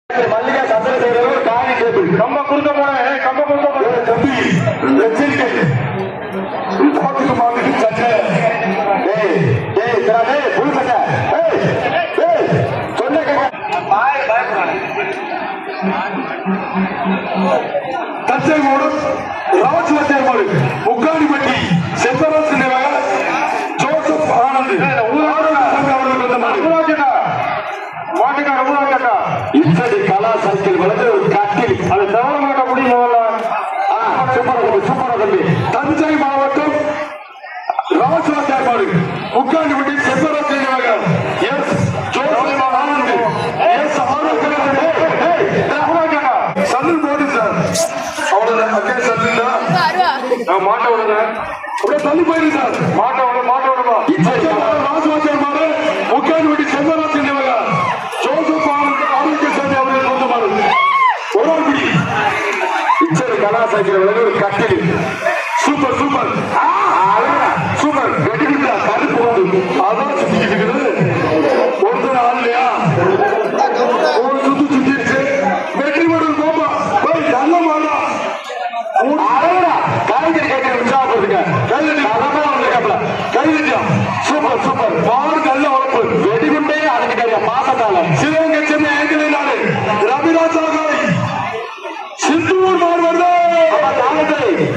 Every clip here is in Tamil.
மல்லிகா சந்தன செய்யறது காணி கேபிள் கம்ப கொடுக்க போனேன் கம்ப கொடுக்க போனேன் தம்பி எச்சரிக்கை போட்டுக்கு மாட்டுக்கு சட்டை புது சட்டை சொன்ன தச்சை மூடு ராஜ் வச்சை மூடு முக்காடிப்பட்டி செப்பராஜ் ஜோசப் ஆனந்த் இத்தடி கலா சைக்கிள் வளர்ந்து ஒரு கட்டில் அது தவற மாட்ட முடியும். சூப்பரா தம்பி தஞ்சை மாவட்டம் ராஜவாச்சாரி முக்காண்டிப்பட்டி செப்பராஜ் எஸ் ஜோசப் ஆனந்த் எஸ் சல்லில் போடு சார் அவ்வளவு அக்கே சல்லில் நான் மாட்ட விடுறேன் அப்படியே தள்ளி போயிரு சார் மாட்ட விடுமா ராஜவாச்சாரி மாடு முக்காண்டிப்பட்டி செப்பராஜ் ஜோசப் ஆரோக்கிய சேவை அவர்கள் சொந்தமானது ஒரு இச்சரி கலாசாக்கிற ஒரு கட்டில் சூப்பர் சூப்பர் சூப்பர் வெட்டிக்கிட்டா கருப்பு வந்து அதான் சுத்திக்கிட்டு இருக்குது ஒருத்தர் ஆள் இல்லையா ஒரு சுத்து சுத்திடுச்சு வெற்றி மட்டும் போப்பா போய் நல்ல மாடா காய்கறி கேட்க உற்சாகப்படுத்துங்க கைதியா சூப்பர் சூப்பர் மாடு நல்ல வளர்ப்பு வெடிகுண்டே அதுக்கிட்ட மாசத்தால சிவகங்கை சென்னை ஏங்கலை நாடு ரவிராஜாகாய் சிந்தூர் மாடு வருது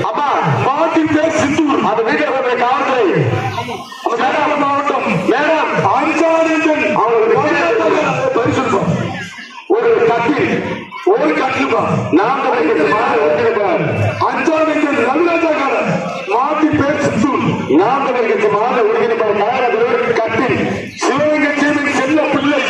அம்மா மாட்டின் பேர் சிந்தூர் அந்த வீட்டில் காவல்துறை மாவட்டம் மேடம் அஞ்சானந்தன் பரிசுப்போம் ஒரு கட்டில் நாம் அஞ்சானந்தன் ரவிராஜாகார மாட்டின் பேர் சிந்தூர் நாம் மாத ஒருங்கிணைப்பாளர் கட்டில் சிவகங்கை செல்ல பிள்ளை